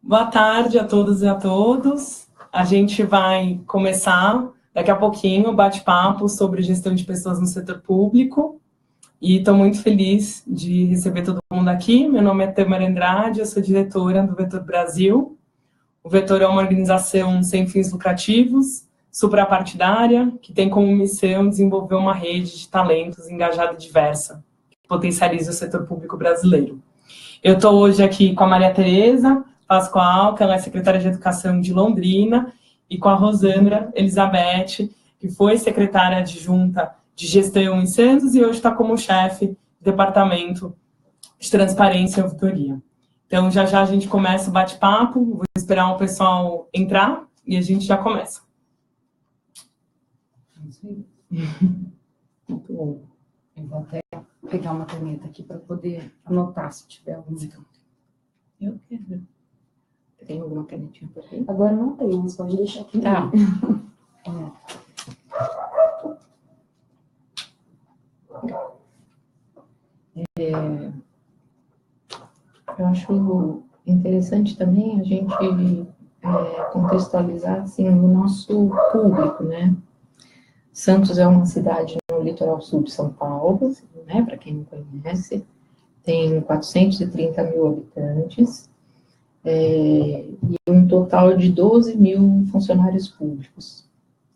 Boa tarde a todos e a todos. A gente vai começar daqui a pouquinho o bate-papo sobre gestão de pessoas no setor público. E estou muito feliz de receber todo mundo aqui. Meu nome é Tamara Andrade, eu sou diretora do Vetor Brasil. O Vetor é uma organização sem fins lucrativos, suprapartidária, que tem como missão desenvolver uma rede de talentos engajada e diversa, que potencializa o setor público brasileiro. Eu estou hoje aqui com a Maria Tereza Pascoal, que ela é secretária de Educação de Londrina, e com a Rosandra Elizabeth, que foi secretária adjunta de Gestão em Santos e hoje está como chefe do Departamento de Transparência e Auditoria. Então, já já a gente começa o bate-papo, vou esperar o pessoal entrar e a gente já começa. Muito bom. Eu vou até pegar uma caneta aqui para poder anotar se tiver alguma. Eu quero. Tem alguma canetinha por aí? Agora não tem, mas pode deixar aqui. Tá. Eu acho interessante também a gente contextualizar assim, o nosso público, né? Santos é uma cidade no litoral sul de São Paulo, né? Para quem não conhece, tem 430 mil habitantes e um total de 12 mil funcionários públicos.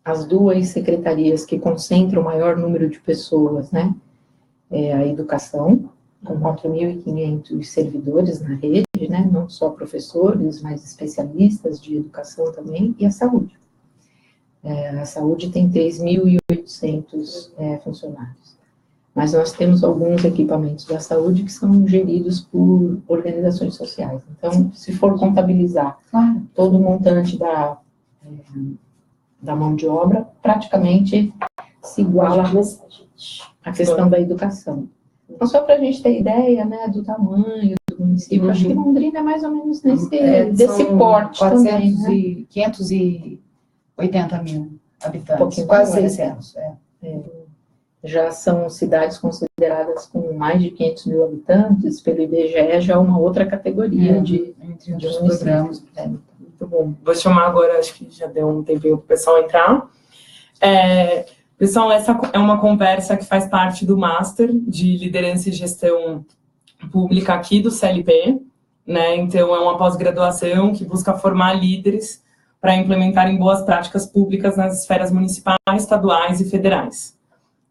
As duas secretarias que concentram o maior número de pessoas, né? É a educação, com 4.500 servidores na rede, né? Não só professores, mas especialistas de educação também, e a saúde. A saúde tem 3.800 funcionários. Mas nós temos alguns equipamentos da saúde que são geridos por organizações sociais. Então, se for contabilizar todo o montante da mão de obra, praticamente se iguala à questão da educação. Então, só para a gente ter ideia, né, do tamanho do município, acho que Londrina é mais ou menos desse porte também, né? 580 mil habitantes, quase 600. Já são cidades consideradas com mais de 500 mil habitantes, pelo IBGE já é uma outra categoria de programas. Muito bom. Vou chamar agora, acho que já deu um tempinho para o pessoal entrar. Pessoal, essa é uma conversa que faz parte do Master de Liderança e Gestão Pública aqui do CLP, né? Então, é uma pós-graduação que busca formar líderes para implementarem boas práticas públicas nas esferas municipais, estaduais e federais.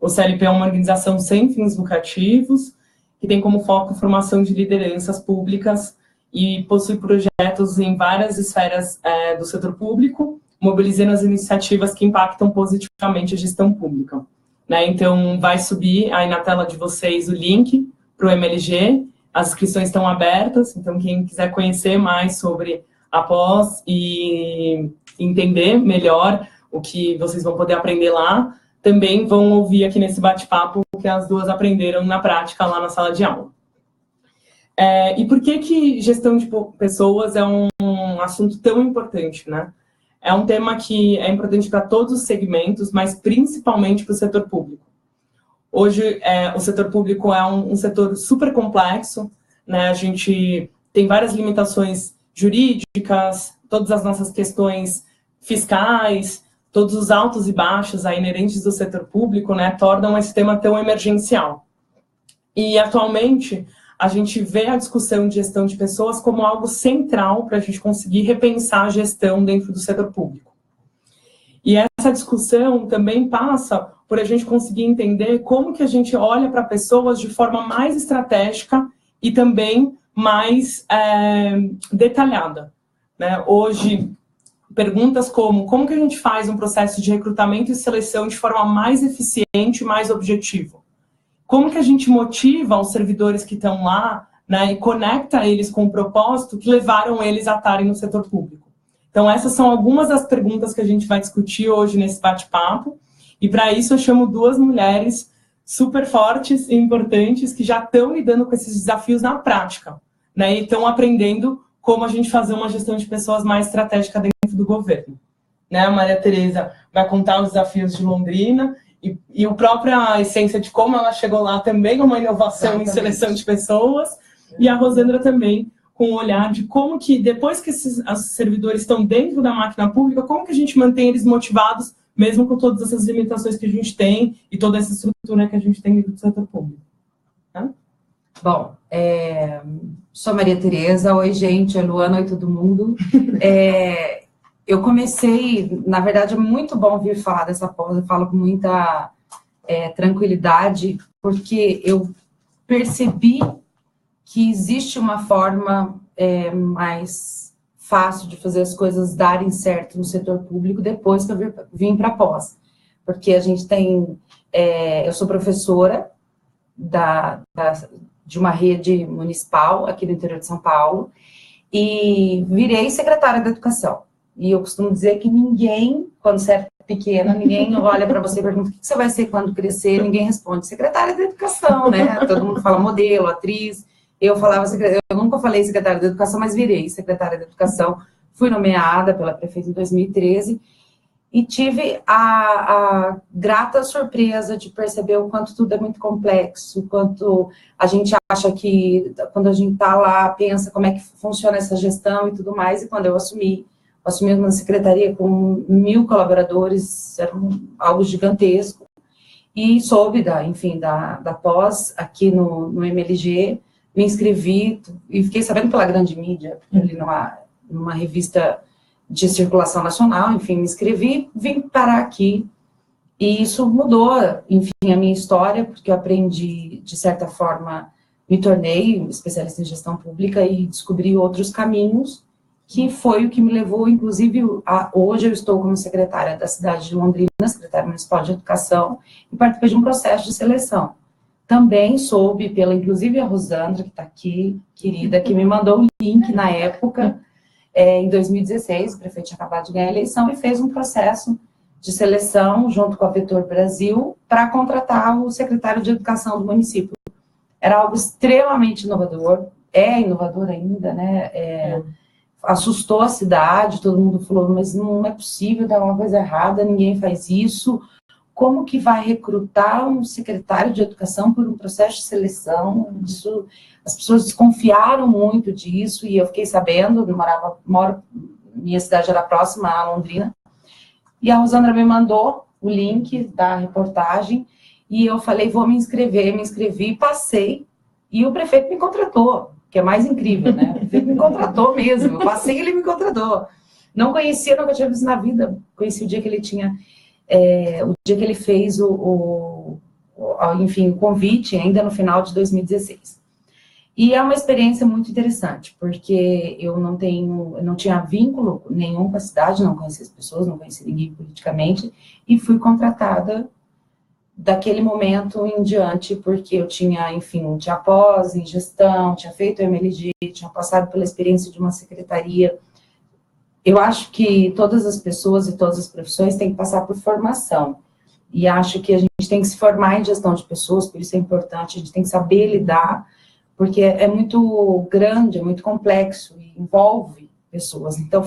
O CLP é uma organização sem fins lucrativos, que tem como foco a formação de lideranças públicas e possui projetos em várias esferas do setor público, mobilizando as iniciativas que impactam positivamente a gestão pública. Né? Então, vai subir aí na tela de vocês o link para o MLG, as inscrições estão abertas, então quem quiser conhecer mais sobre a pós e entender melhor o que vocês vão poder aprender lá, também vão ouvir aqui nesse bate-papo o que as duas aprenderam na prática lá na sala de aula. E por que gestão de pessoas é um assunto tão importante, né? É um tema que é importante para todos os segmentos, mas principalmente para o setor público. Hoje, o setor público é um setor super complexo, né? A gente tem várias limitações jurídicas, todas as nossas questões fiscais, todos os altos e baixos aí inerentes do setor público, né, tornam esse tema tão emergencial. E, atualmente, a gente vê a discussão de gestão de pessoas como algo central para a gente conseguir repensar a gestão dentro do setor público. E essa discussão também passa por a gente conseguir entender como que a gente olha para pessoas de forma mais estratégica e também mais detalhada. Né? Hoje, perguntas como que a gente faz um processo de recrutamento e seleção de forma mais eficiente e mais objetiva? Como que a gente motiva os servidores que estão lá, né, e conecta eles com o propósito que levaram eles a estarem no setor público? Então, essas são algumas das perguntas que a gente vai discutir hoje nesse bate-papo. E, para isso, eu chamo duas mulheres super fortes e importantes que já estão lidando com esses desafios na prática, né, e estão aprendendo como a gente fazer uma gestão de pessoas mais estratégica dentro do governo. Né, a Maria Tereza vai contar os desafios de Londrina e a própria essência de como ela chegou lá também, uma inovação em seleção de pessoas, e a Rosandra também com o olhar de como que, depois que esses servidores estão dentro da máquina pública, como que a gente mantém eles motivados, mesmo com todas essas limitações que a gente tem e toda essa estrutura que a gente tem dentro do setor público. Tá? Bom, sou Maria Tereza. Oi, gente. Oi, Luana. Oi, todo mundo. Eu comecei, na verdade, é muito bom vir falar dessa pós. Eu falo com muita tranquilidade, porque eu percebi que existe uma forma mais fácil de fazer as coisas darem certo no setor público depois que eu vim para a pós. Porque a gente tem... eu sou professora de uma rede municipal aqui no interior de São Paulo e virei secretária da educação. E eu costumo dizer que ninguém, quando você é pequena, ninguém olha para você e pergunta o que você vai ser quando crescer, ninguém responde secretária da educação, né? Todo mundo fala modelo, atriz. Eu nunca falei secretária da educação, mas virei secretária da educação. Fui nomeada pela prefeita em 2013 e tive a grata surpresa de perceber o quanto tudo é muito complexo, o quanto a gente acha que, quando a gente está lá, pensa como é que funciona essa gestão e tudo mais, e quando eu assumi uma secretaria com 1.000 colaboradores, era algo gigantesco, e soube da pós aqui no MLG, me inscrevi e fiquei sabendo pela grande mídia, ali numa revista de circulação nacional, enfim, me inscrevi, vim parar aqui, e isso mudou, enfim, a minha história, porque eu aprendi, de certa forma, me tornei especialista em gestão pública e descobri outros caminhos, que foi o que me levou, inclusive, hoje eu estou como secretária da cidade de Londrina, secretária municipal de educação, e participei de um processo de seleção. Também soube inclusive a Rosandra, que está aqui, querida, que me mandou o link na época, em 2016, o prefeito tinha acabado de ganhar a eleição, e fez um processo de seleção, junto com a Vetor Brasil, para contratar o secretário de educação do município. Era algo extremamente inovador, é inovador ainda, né? Assustou a cidade, todo mundo falou, mas não é possível, dar uma coisa errada, ninguém faz isso. Como que vai recrutar um secretário de educação por um processo de seleção? As pessoas desconfiaram muito disso, e eu fiquei sabendo, minha cidade era próxima a Londrina, e a Rosandra me mandou o link da reportagem, e eu falei, vou me inscrever, me inscrevi, passei, e o prefeito me contratou, que é mais incrível, né? O prefeito me contratou mesmo, eu passei e ele me contratou. Não conhecia, nunca tinha visto na vida, conheci o dia que ele tinha... o dia que ele fez o convite, ainda no final de 2016. E é uma experiência muito interessante, porque eu não tinha vínculo nenhum com a cidade, não conhecia as pessoas, não conhecia ninguém politicamente, e fui contratada daquele momento em diante, porque eu tinha, tinha pós em gestão, tinha feito o MLG, tinha passado pela experiência de uma secretaria. Eu acho que todas as pessoas e todas as profissões têm que passar por formação. E acho que a gente tem que se formar em gestão de pessoas, por isso é importante, a gente tem que saber lidar, porque é muito grande, é muito complexo e envolve pessoas. Então,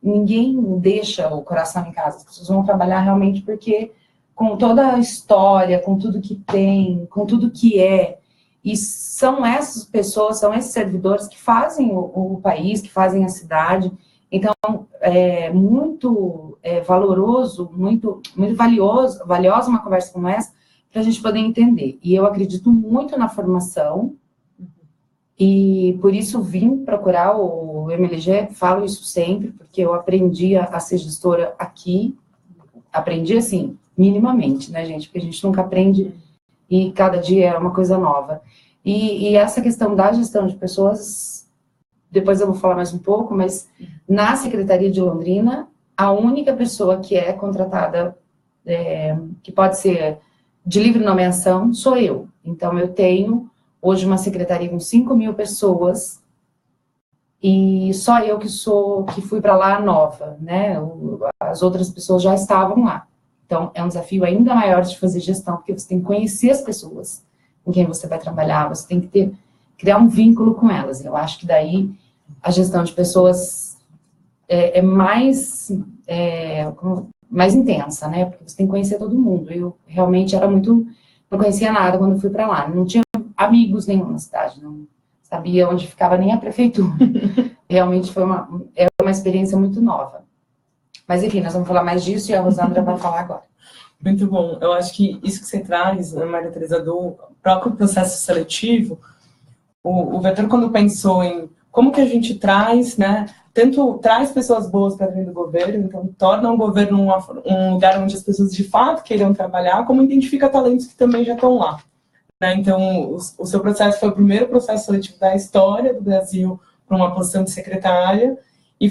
ninguém deixa o coração em casa, as pessoas vão trabalhar realmente porque, com toda a história, com tudo que tem, com tudo que é, e são essas pessoas, são esses servidores que fazem o país, que fazem a cidade. Então, é muito valoroso, muito valiosa uma conversa como essa, para a gente poder entender. E eu acredito muito na formação, e por isso vim procurar o MLG, falo isso sempre, porque eu aprendi a ser gestora aqui, aprendi assim, minimamente, né, gente? Porque a gente nunca aprende, e cada dia é uma coisa nova. E essa questão da gestão de pessoas... Depois eu vou falar mais um pouco, mas na Secretaria de Londrina, a única pessoa que é contratada, que pode ser de livre nomeação, sou eu. Então, eu tenho hoje uma secretaria com 5.000 pessoas, e só eu que fui para lá nova, né? As outras pessoas já estavam lá. Então, é um desafio ainda maior de fazer gestão, porque você tem que conhecer as pessoas com quem você vai trabalhar, você tem que criar um vínculo com elas. Eu acho que daí a gestão de pessoas é mais intensa, né? Porque você tem que conhecer todo mundo. Eu realmente não conhecia nada quando fui para lá. Não tinha amigos nenhum na cidade. Não. sabia onde ficava nem a prefeitura. Realmente foi uma experiência muito nova. Mas enfim, nós vamos falar mais disso e a Rosângela vai falar agora. Muito bom. Eu acho que isso que você traz, Maria Tereza, do próprio processo seletivo, o Vetor, quando pensou em como que a gente traz, né, tanto traz pessoas boas para dentro do governo, então torna o governo um lugar onde as pessoas de fato queiram trabalhar, como identifica talentos que também já estão lá. Né? Então, o seu processo foi o primeiro processo seletivo da história do Brasil para uma posição de secretária, e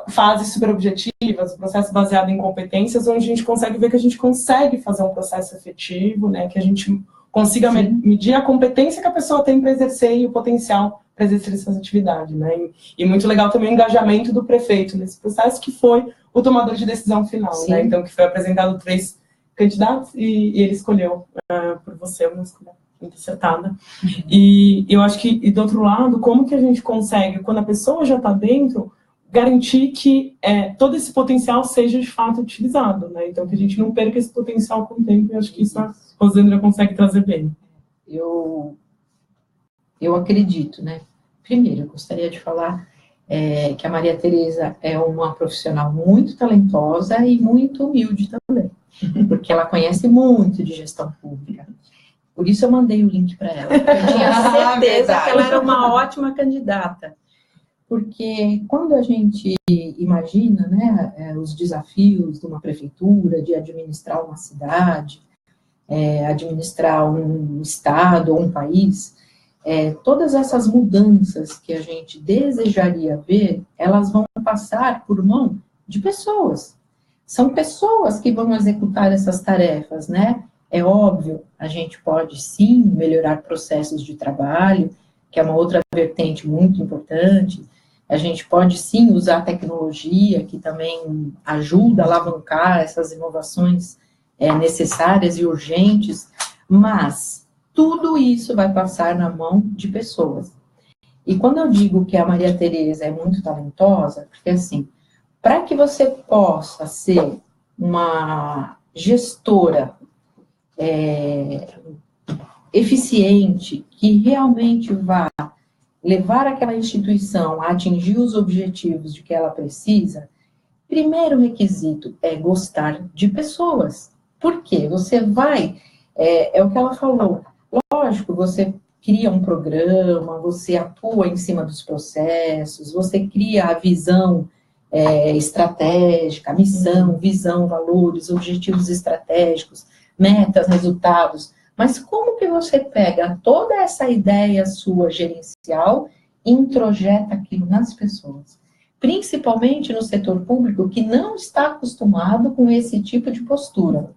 fases super objetivas, o processo baseado em competências, onde a gente consegue ver que a gente consegue fazer um processo efetivo, né, que a gente consiga medir a competência que a pessoa tem para exercer e o potencial para exercer essas atividades. Né? E muito legal também o engajamento do prefeito nesse processo, que foi o tomador de decisão final. Né? Então, que foi apresentado 3 candidatos e ele escolheu por você uma escolha muito acertada. E eu acho que, e do outro lado, como que a gente consegue, quando a pessoa já está dentro, garantir que todo esse potencial seja de fato utilizado, né? Então, que a gente não perca esse potencial com o tempo, e acho que isso a Rosângela consegue trazer bem. Eu acredito, né? Primeiro, eu gostaria de falar que a Maria Tereza é uma profissional muito talentosa e muito humilde também, porque ela conhece muito de gestão pública. Por isso eu mandei o link para ela. Eu tinha certeza que ela era uma ótima candidata. Porque quando a gente imagina, né, os desafios de uma prefeitura, de administrar uma cidade, administrar um estado ou um país, todas essas mudanças que a gente desejaria ver, elas vão passar por mão de pessoas. São pessoas que vão executar essas tarefas, né? É óbvio, a gente pode sim melhorar processos de trabalho, que é uma outra vertente muito importante. A gente pode, sim, usar a tecnologia, que também ajuda a alavancar essas inovações necessárias e urgentes, mas tudo isso vai passar na mão de pessoas. E quando eu digo que a Maria Tereza é muito talentosa, porque, assim, para que você possa ser uma gestora eficiente, que realmente vá levar aquela instituição a atingir os objetivos de que ela precisa, primeiro requisito é gostar de pessoas. Por quê? Você vai, é o que ela falou, lógico, você cria um programa, você atua em cima dos processos, você cria a visão estratégica, a missão, visão, valores, objetivos estratégicos, metas, resultados. Mas como que você pega toda essa ideia sua gerencial e introjeta aquilo nas pessoas? Principalmente no setor público, que não está acostumado com esse tipo de postura.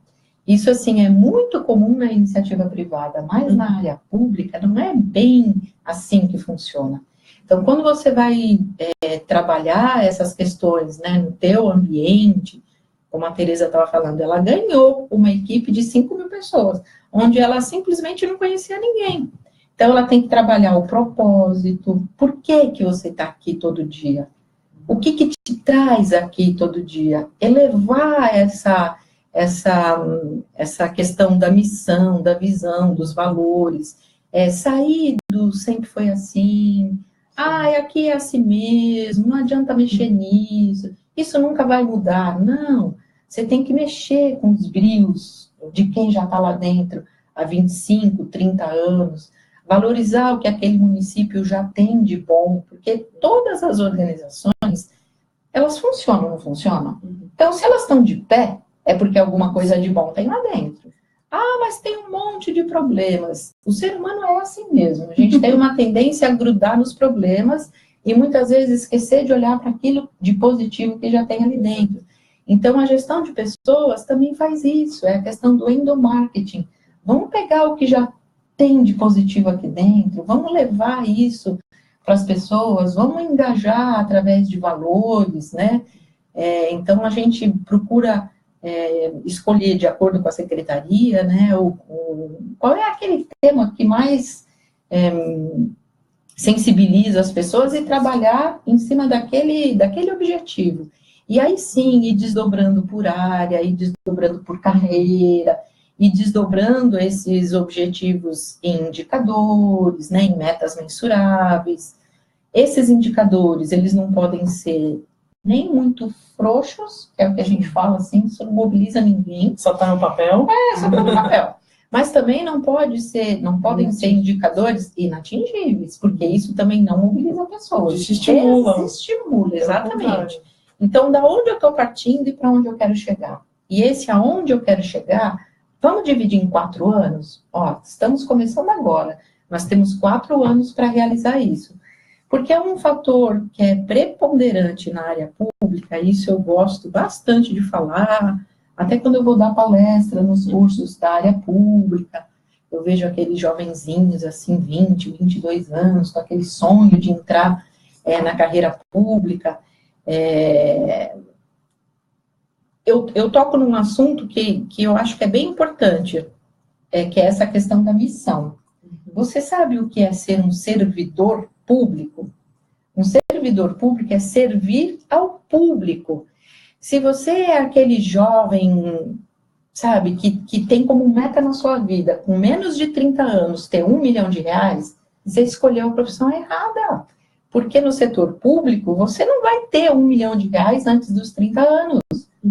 Isso, assim, é muito comum na iniciativa privada, mas na área pública não é bem assim que funciona. Então, quando você vai trabalhar essas questões, né, no teu ambiente, como a Tereza estava falando, ela ganhou uma equipe de 5.000 pessoas, onde ela simplesmente não conhecia ninguém. Então, ela tem que trabalhar o propósito. Por que você está aqui todo dia? O que te traz aqui todo dia? Elevar essa questão da missão, da visão, dos valores. Sair do sempre foi assim. Aqui é assim mesmo, não adianta mexer nisso. Isso nunca vai mudar. Não, você tem que mexer com os brios de quem já está lá dentro há 25, 30 anos, valorizar o que aquele município já tem de bom, porque todas as organizações, elas funcionam ou não funcionam? Então, se elas estão de pé, é porque alguma coisa de bom tem lá dentro. Mas tem um monte de problemas. O ser humano é assim mesmo. A gente tem uma tendência a grudar nos problemas e muitas vezes esquecer de olhar para aquilo de positivo que já tem ali dentro. Então, a gestão de pessoas também faz isso, é a questão do endomarketing. Vamos pegar o que já tem de positivo aqui dentro, vamos levar isso para as pessoas, vamos engajar através de valores, né? Então, a gente procura escolher, de acordo com a secretaria, né, qual é aquele tema que mais sensibiliza as pessoas e trabalhar em cima daquele objetivo. E aí sim, ir desdobrando por área, ir desdobrando por carreira, e desdobrando esses objetivos em indicadores, né, em metas mensuráveis. Esses indicadores, eles não podem ser nem muito frouxos, que é o que a gente fala assim, isso não mobiliza ninguém. Só tá no papel? Só tá no papel. Mas também não podem ser indicadores inatingíveis, porque isso também não mobiliza pessoas. Desestimula. Desestimula, exatamente. Então, da onde eu estou partindo e para onde eu quero chegar? E esse aonde eu quero chegar, vamos dividir em 4 anos? Ó, estamos começando agora, mas temos 4 anos para realizar isso. Porque é um fator que é preponderante na área pública, isso eu gosto bastante de falar, até quando eu vou dar palestra nos cursos da área pública, eu vejo aqueles jovenzinhos, assim, 20, 22 anos, com aquele sonho de entrar na carreira pública. Eu toco num assunto que eu acho que é bem importante, que é essa questão da missão. Você sabe o que é ser um servidor público? Um servidor público é servir ao público. Se você é aquele jovem, sabe, que tem como meta na sua vida, com menos de 30 anos, ter R$1 milhão, você escolheu a profissão errada. Porque no setor público, você não vai ter R$1 milhão antes dos 30 anos.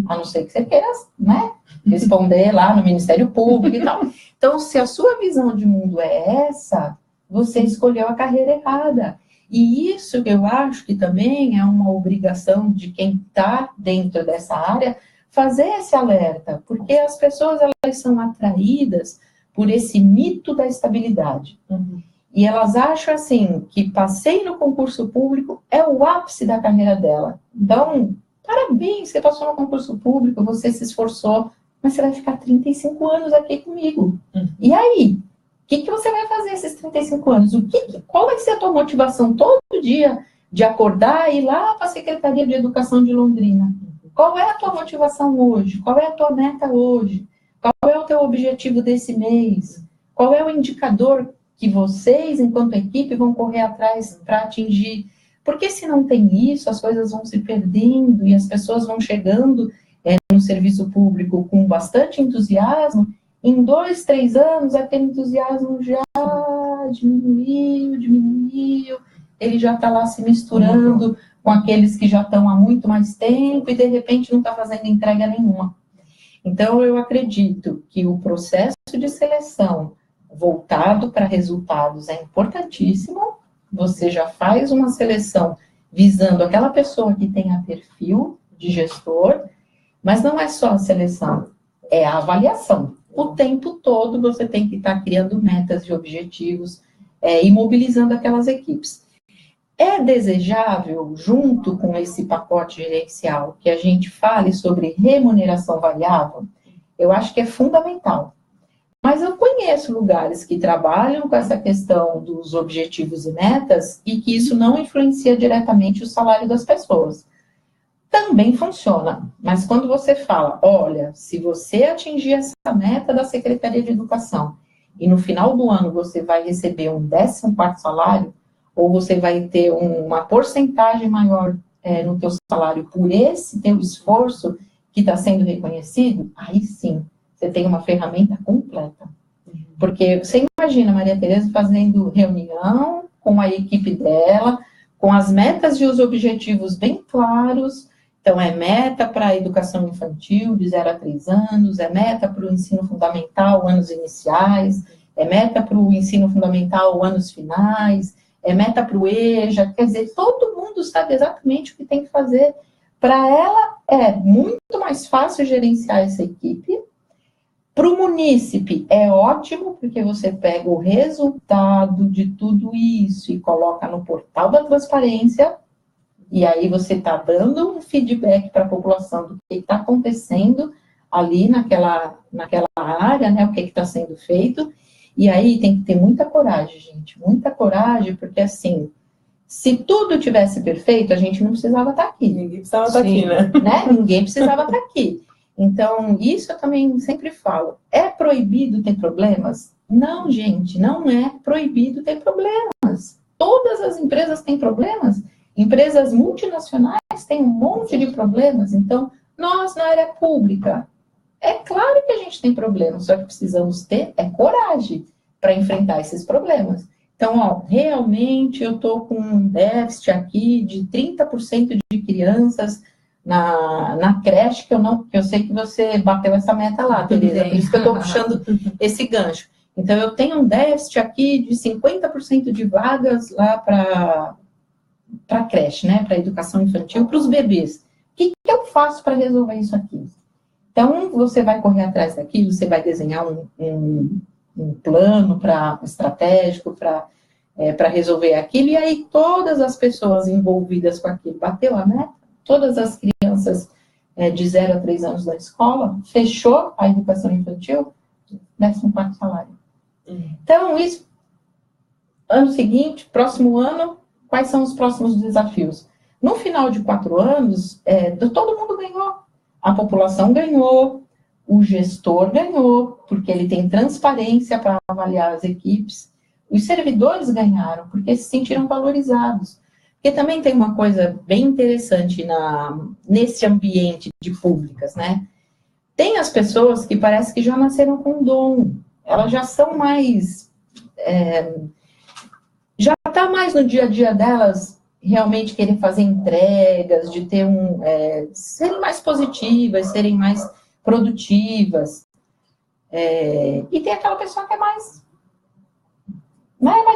A não ser que você queira, né, responder lá no Ministério Público e tal. Então, se a sua visão de mundo é essa, você escolheu a carreira errada. E isso eu acho que também é uma obrigação de quem está dentro dessa área, fazer esse alerta, porque as pessoas elas são atraídas por esse mito da estabilidade. E elas acham assim, que passei no concurso público é o ápice da carreira dela. Então, parabéns, você passou no concurso público, você se esforçou, mas você vai ficar 35 anos aqui comigo. E aí? O que você vai fazer esses 35 anos? Qual vai ser a tua motivação todo dia de acordar e ir lá para a Secretaria de Educação de Londrina? Qual é a tua motivação hoje? Qual é a tua meta hoje? Qual é o teu objetivo desse mês? Qual é o indicador que vocês, enquanto equipe, vão correr atrás para atingir? Porque se não tem isso, as coisas vão se perdendo e as pessoas vão chegando no serviço público com bastante entusiasmo. Em 2, 3 anos, aquele entusiasmo já diminuiu, ele já está lá se misturando com aqueles que já estão há muito mais tempo e, de repente, não está fazendo entrega nenhuma. Então, eu acredito que o processo de seleção voltado para resultados é importantíssimo. Você já faz uma seleção visando aquela pessoa que tenha perfil de gestor, mas não é só a seleção, é a avaliação. O tempo todo você tem que estar criando metas e objetivos e mobilizando aquelas equipes. É desejável, junto com esse pacote gerencial, que a gente fale sobre remuneração variável? Eu acho que é fundamental. Mas eu conheço lugares que trabalham com essa questão dos objetivos e metas e que isso não influencia diretamente o salário das pessoas. Também funciona, mas quando você fala, olha, se você atingir essa meta da Secretaria de Educação e no final do ano você vai receber um 14º salário, ou você vai ter uma porcentagem maior no teu salário por esse teu esforço que está sendo reconhecido, aí sim, você tem uma ferramenta completa. Porque você imagina a Maria Tereza fazendo reunião com a equipe dela, com as metas e os objetivos bem claros. Então, é meta para a educação infantil, de 0 a 3 anos, é meta para o ensino fundamental, anos iniciais, é meta para o ensino fundamental, anos finais, é meta para o EJA, quer dizer, todo mundo sabe exatamente o que tem que fazer. Para ela, é muito mais fácil gerenciar essa equipe. Para o munícipe, é ótimo, porque você pega o resultado de tudo isso e coloca no portal da transparência. E aí você está dando um feedback para a população do que está acontecendo ali naquela área, né? O que está sendo feito. E aí tem que ter muita coragem, gente. Muita coragem, porque assim, se tudo tivesse perfeito, a gente não precisava estar aqui. Ninguém precisava estar aqui, né? Ninguém precisava estar aqui. Então, isso eu também sempre falo. É proibido ter problemas? Não, gente, não é proibido ter problemas. Todas as empresas têm problemas. Empresas multinacionais têm um monte de problemas. Então, nós, na área pública, É claro que a gente tem problemas, só que precisamos ter coragem para enfrentar esses problemas. Então, ó, realmente eu estou com um déficit aqui de 30% de crianças na creche, que eu sei que você bateu essa meta lá, Tereza, por isso que eu estou puxando esse gancho. Então, eu tenho um déficit aqui de 50% de vagas lá para a creche, né, para a educação infantil, para os bebês. O que eu faço para resolver isso aqui? Então, você vai correr atrás daquilo, você vai desenhar um plano estratégico para resolver aquilo, e aí todas as pessoas envolvidas com aquilo bateu a meta, todas as crianças de 0 a 3 anos da escola, fechou a educação infantil, 14º salário. Então, isso, ano seguinte, próximo ano, quais são os próximos desafios? No final de 4 anos, todo mundo ganhou. A população ganhou, o gestor ganhou, porque ele tem transparência para avaliar as equipes. Os servidores ganharam, porque se sentiram valorizados. Porque também tem uma coisa bem interessante nesse ambiente de públicas, né? Tem as pessoas que parece que já nasceram com dom. Elas já são mais... já está mais no dia a dia delas realmente querer fazer entregas, de ter serem mais positivas, serem mais produtivas. E tem aquela pessoa que é mais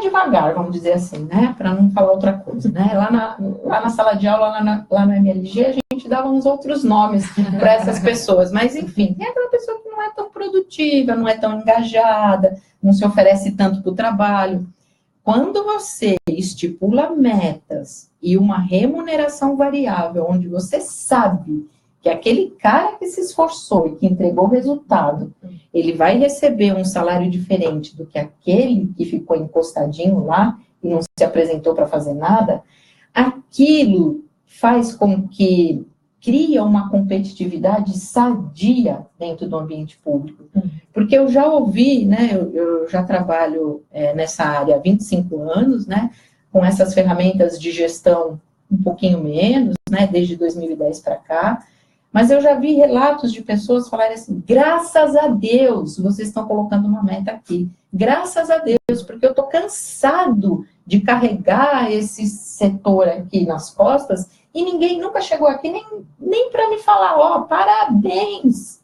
devagar, vamos dizer assim, né? Para não falar outra coisa, né? Lá na sala de aula, lá no MLG, a gente dava uns outros nomes para essas pessoas, mas enfim, tem aquela pessoa que não é tão produtiva, não é tão engajada, não se oferece tanto para o trabalho. Quando você estipula metas e uma remuneração variável, onde você sabe que aquele cara que se esforçou e que entregou o resultado, ele vai receber um salário diferente do que aquele que ficou encostadinho lá e não se apresentou para fazer nada, aquilo faz com que cria uma competitividade sadia dentro do ambiente público. Porque eu já ouvi, né, eu já trabalho nessa área há 25 anos, né, com essas ferramentas de gestão um pouquinho menos, né, desde 2010 para cá, mas eu já vi relatos de pessoas falarem assim, graças a Deus, vocês estão colocando uma meta aqui, graças a Deus, porque eu estou cansado de carregar esse setor aqui nas costas, e ninguém nunca chegou aqui nem para me falar, ó, parabéns.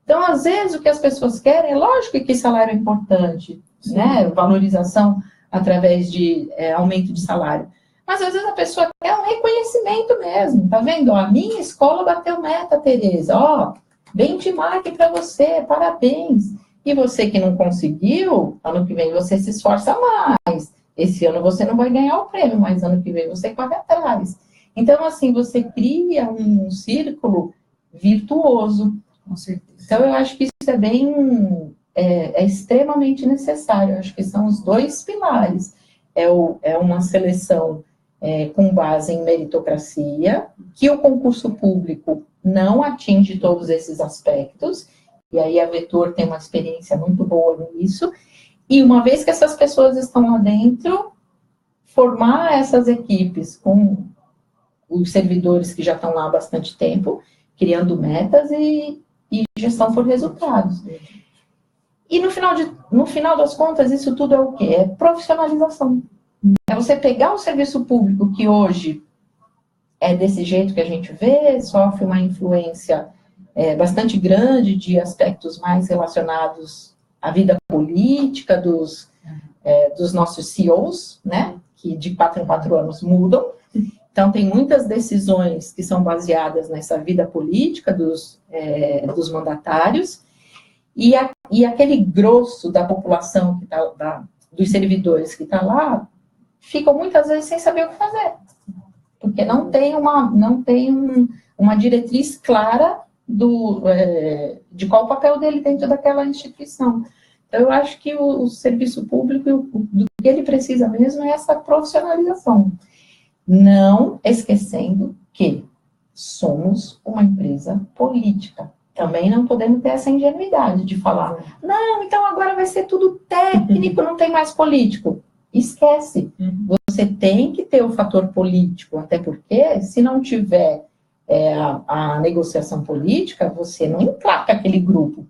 Então, às vezes, o que as pessoas querem, é lógico que salário é importante, né, valorização através de aumento de salário, mas às vezes a pessoa quer um reconhecimento mesmo, tá vendo? Ó, a minha escola bateu meta, Tereza, ó, benchmark para você, parabéns. E você que não conseguiu, ano que vem você se esforça mais. Esse ano você não vai ganhar o prêmio, mas ano que vem você corre atrás. Então, assim, você cria um círculo virtuoso. Com certeza. Então, eu acho que isso é bem, extremamente necessário. Eu acho que são os 2 pilares. É uma seleção com base em meritocracia, que o concurso público não atinge todos esses aspectos, e aí a Vetor tem uma experiência muito boa nisso, e uma vez que essas pessoas estão lá dentro, formar essas equipes com os servidores que já estão lá há bastante tempo, criando metas e gestão por resultados. E no final das contas, isso tudo é o quê? É profissionalização. É você pegar o serviço público, que hoje é desse jeito que a gente vê, sofre uma influência bastante grande de aspectos mais relacionados à vida política dos nossos CEOs, né, que de 4 em 4 anos mudam. Então, tem muitas decisões que são baseadas nessa vida política dos mandatários, e aquele grosso da população, dos servidores que está lá, ficam muitas vezes sem saber o que fazer, porque não tem uma diretriz clara de qual o papel dele dentro daquela instituição. Então, eu acho que o serviço público, do que ele precisa mesmo é essa profissionalização. Não esquecendo que somos uma empresa política. Também não podemos ter essa ingenuidade de falar, não, então agora vai ser tudo técnico, não tem mais político. Esquece. Você tem que ter o fator político, até porque, se não tiver a negociação política, você não emplaca aquele grupo.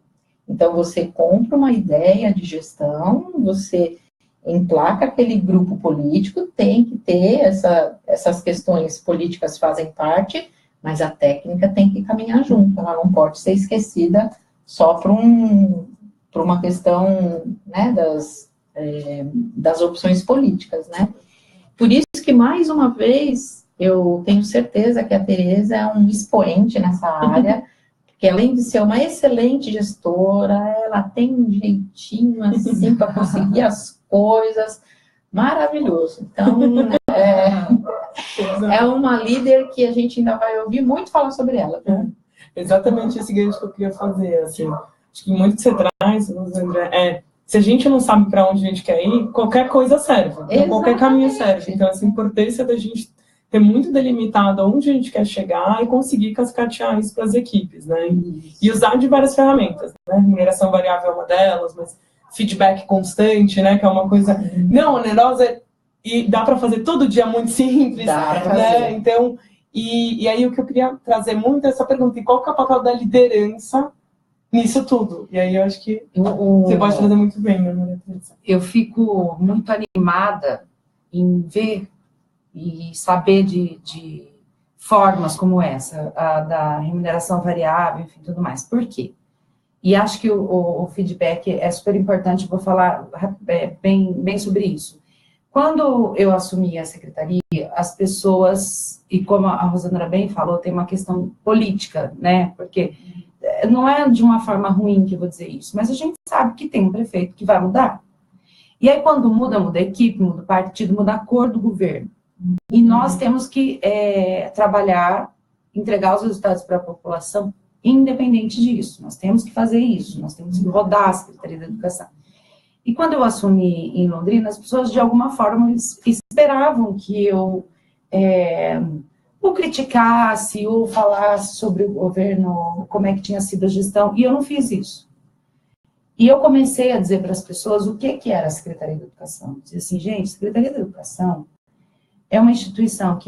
Então, você compra uma ideia de gestão, você emplaca aquele grupo político, tem que ter essas questões políticas fazem parte, mas a técnica tem que caminhar junto, ela não pode ser esquecida só por uma questão, né, das opções políticas, né. Por isso que, mais uma vez, eu tenho certeza que a Tereza é um expoente nessa área, porque além de ser uma excelente gestora, ela tem um jeitinho assim para conseguir as coisas, maravilhoso. Então, é uma líder que a gente ainda vai ouvir muito falar sobre ela. Né? Exatamente esse gancho que eu queria fazer, assim, acho que muito que você traz, André, se a gente não sabe para onde a gente quer ir, qualquer coisa serve, então, qualquer caminho serve. Então, essa importância da gente ter muito delimitado onde a gente quer chegar e conseguir cascatear isso para as equipes, né? E usar de várias ferramentas, né? Remuneração variável é uma delas, mas feedback constante, né? Que é uma coisa não onerosa e dá para fazer todo dia muito simples, né? Então, e aí o que eu queria trazer muito é essa pergunta: e qual que é o papel da liderança nisso tudo? E aí eu acho que você pode trazer muito bem, né, Maria Tereza? Eu fico muito animada em ver e saber de formas como essa, a da remuneração variável, enfim, tudo mais. Por quê? E acho que o feedback é super importante, vou falar bem sobre isso. Quando eu assumi a secretaria, as pessoas, e como a Rosângela bem falou, tem uma questão política, né? Porque não é de uma forma ruim que eu vou dizer isso, mas a gente sabe que tem um prefeito que vai mudar. E aí, quando muda a equipe, muda o partido, muda a cor do governo. E nós temos que trabalhar, entregar os resultados para a população, independente disso. Nós temos que fazer isso, nós temos que rodar a Secretaria da Educação. E quando eu assumi em Londrina, as pessoas, de alguma forma, esperavam que eu ou criticasse, ou falasse sobre o governo, como é que tinha sido a gestão, e eu não fiz isso. E eu comecei a dizer para as pessoas o que era a Secretaria da Educação. Dizia assim, gente, a Secretaria da Educação é uma instituição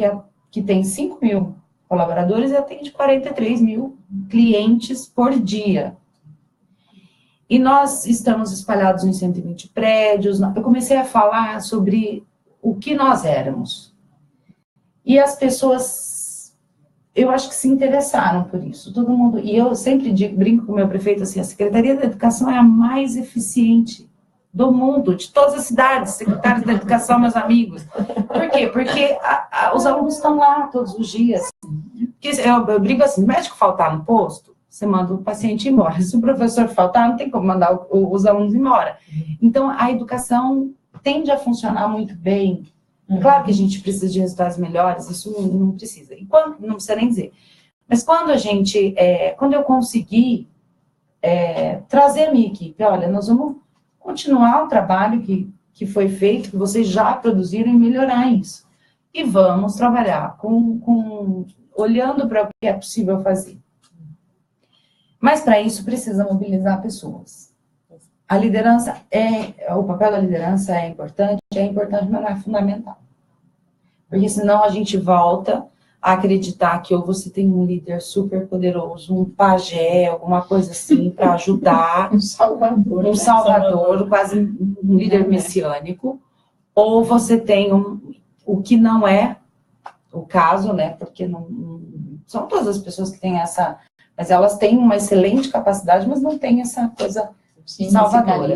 que tem 5 mil colaboradores e atende 43 mil clientes por dia. E nós estamos espalhados em 120 prédios. Eu comecei a falar sobre o que nós éramos. E as pessoas, eu acho que se interessaram por isso. Todo mundo, e eu sempre brinco com o meu prefeito assim, a Secretaria da Educação é a mais eficiente do mundo, de todas as cidades, secretários da educação, meus amigos. Por quê? Porque os alunos estão lá todos os dias. Eu brinco assim, se o médico faltar no posto, você manda o paciente embora. Se o professor faltar, não tem como mandar os alunos embora. Então, a educação tende a funcionar muito bem. Claro que a gente precisa de resultados melhores, isso não precisa. E não precisa nem dizer. Mas quando quando eu consegui trazer a minha equipe, olha, nós vamos continuar o trabalho que foi feito, que vocês já produziram, e melhorar isso. E vamos trabalhar olhando para o que é possível fazer. Mas para isso precisa mobilizar pessoas. A liderança o papel da liderança é importante, mas não é fundamental. Porque senão a gente volta a acreditar que ou você tem um líder super poderoso, um pajé, alguma coisa assim, para ajudar. Um salvador, quase um líder messiânico, ou você tem o que não é o caso, né? Porque não são todas as pessoas que têm essa... Mas elas têm uma excelente capacidade, mas não têm essa coisa salvadora.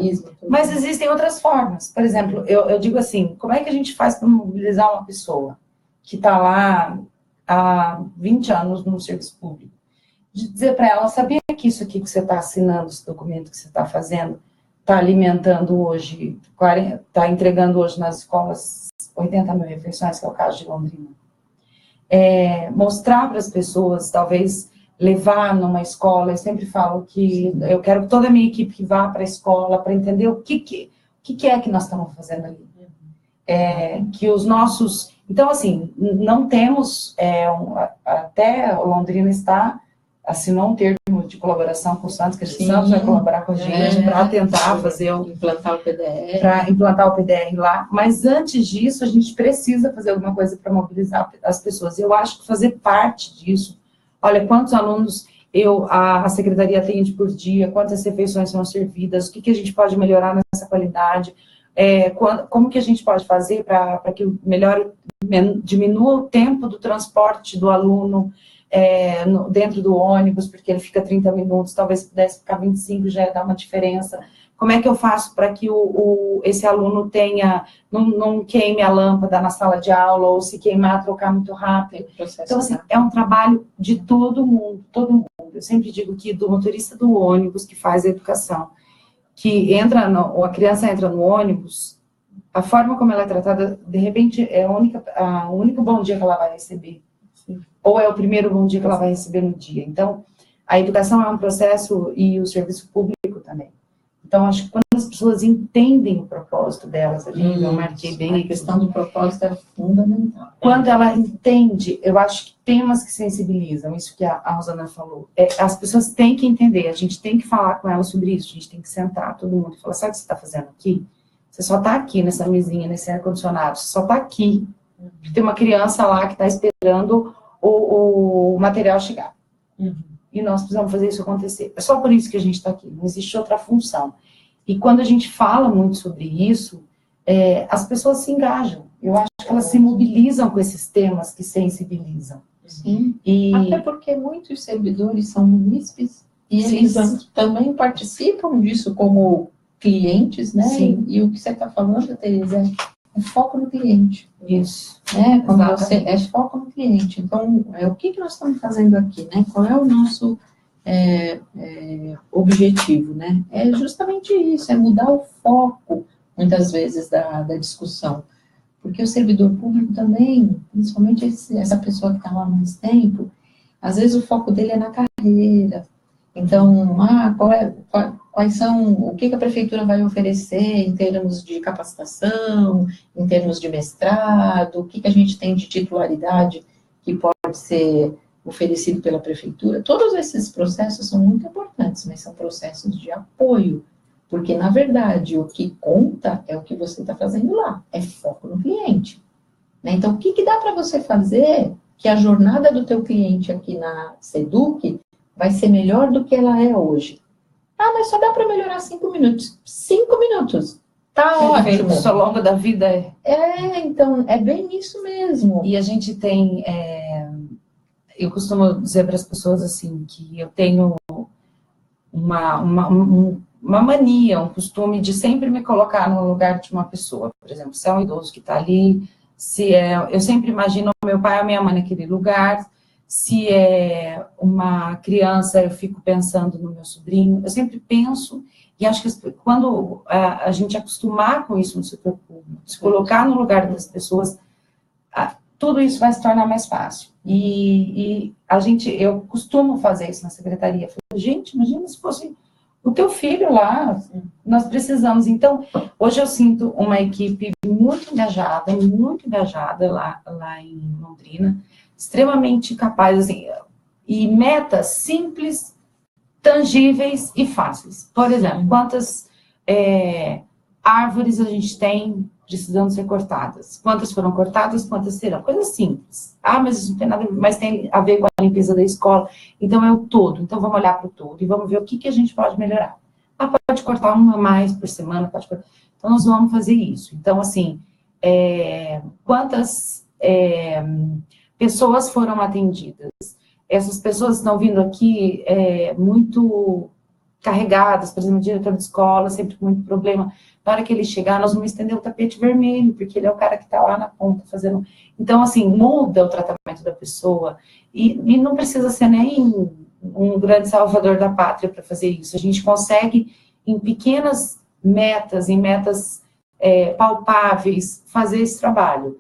Mas existem outras formas. Por exemplo, eu digo assim, como é que a gente faz para mobilizar uma pessoa que está lá há 20 anos no serviço público? De dizer para ela, sabia que isso aqui que você está assinando, esse documento que você está fazendo, está alimentando hoje, está entregando hoje nas escolas 80 mil refeições, que é o caso de Londrina. Mostrar para as pessoas, talvez levar numa escola, eu sempre falo que eu quero que toda a minha equipe que vá para a escola para entender o que é que nós estamos fazendo ali. Que os nossos... Então, assim, não temos... até Londrina assinou um termo de colaboração com o Santos, que a gente vai colaborar com a gente para tentar fazer implantar o PDR. Para implantar o PDR lá. Mas antes disso, a gente precisa fazer alguma coisa para mobilizar as pessoas. Eu acho que fazer parte disso olha, quantos alunos a secretaria atende por dia, quantas refeições são servidas, o que a gente pode melhorar nessa qualidade, como que a gente pode fazer para que diminua o tempo do transporte do aluno dentro do ônibus, porque ele fica 30 minutos, talvez pudesse ficar 25, já ia dar uma diferença. Como é que eu faço para que esse aluno não queime a lâmpada na sala de aula, ou se queimar, trocar muito rápido. Então, assim, é um trabalho de todo mundo, todo mundo. Eu sempre digo que do motorista do ônibus que faz a educação, que a criança entra no ônibus, a forma como ela é tratada, de repente, é o único bom dia que ela vai receber. Sim. Ou é o primeiro bom dia que ela vai receber no dia. Então, a educação é um processo e o serviço público também. Então, acho que quando as pessoas entendem o propósito delas, eu marquei bem. A questão do propósito é fundamental. Quando ela entende, eu acho que temas que sensibilizam, isso que a Rosana falou, as pessoas têm que entender, a gente tem que falar com elas sobre isso, a gente tem que sentar todo mundo e falar, sabe o que você está fazendo aqui? Você só está aqui nessa mesinha, nesse ar-condicionado, você só está aqui. Tem uma criança lá que está esperando o material chegar. E nós precisamos fazer isso acontecer. É só por isso que a gente está aqui, não existe outra função. E quando a gente fala muito sobre isso, as pessoas se engajam. Eu acho que elas se mobilizam com esses temas que sensibilizam. Sim. Até porque muitos servidores são munícipes e eles também participam disso como clientes, né? Sim. E o que você está falando, Tereza, é foco no cliente. Isso. Né? Quando é foco no cliente. Então, o que nós estamos fazendo aqui, né? Qual é o nosso objetivo, né? É justamente isso, é mudar o foco, muitas vezes, da discussão. Porque o servidor público também, principalmente essa pessoa que está lá há mais tempo, às vezes o foco dele é na carreira. Então, quais são, o que a prefeitura vai oferecer em termos de capacitação, em termos de mestrado, o que a gente tem de titularidade que pode ser oferecido pela prefeitura. Todos esses processos são muito importantes, mas são processos de apoio, porque, na verdade, o que conta é o que você está fazendo lá, é foco no cliente. Né? Então, o que dá para você fazer que a jornada do teu cliente aqui na SEDUC vai ser melhor do que ela é hoje? Mas só dá para melhorar 5 minutos. 5 minutos. Tá ótimo. Isso ao longo da vida então, é bem isso mesmo. E a gente tem... eu costumo dizer para as pessoas, assim, que eu tenho uma mania, um costume de sempre me colocar no lugar de uma pessoa. Por exemplo, se é um idoso que está ali, eu sempre imagino o meu pai ou a minha mãe naquele lugar. Se é uma criança, eu fico pensando no meu sobrinho. Eu sempre penso, e acho que quando a gente acostumar com isso no setor público, se colocar no lugar das pessoas, tudo isso vai se tornar mais fácil. E eu costumo fazer isso na secretaria. Eu falo, gente, imagina se fosse o teu filho lá, nós precisamos. Então, hoje eu sinto uma equipe muito engajada lá em Londrina, extremamente capaz, assim, e metas simples, tangíveis e fáceis. Por exemplo, quantas árvores a gente tem precisando ser cortadas? Quantas foram cortadas, quantas serão? Coisas simples. Mas isso não tem nada a ver, mas tem a ver com a limpeza da escola. Então, é o todo. Então, vamos olhar para o todo e vamos ver o que a gente pode melhorar. Pode cortar uma a mais por semana, pode cortar. Então, nós vamos fazer isso. Então, assim, quantas pessoas foram atendidas? Essas pessoas estão vindo aqui muito carregadas, por exemplo, o diretor de escola, sempre com muito problema. Na hora que ele chegar, nós vamos estender o tapete vermelho, porque ele é o cara que está lá na ponta fazendo... Então, assim, muda o tratamento da pessoa, e não precisa ser nem um grande salvador da pátria para fazer isso. A gente consegue, em pequenas metas, em metas palpáveis, fazer esse trabalho.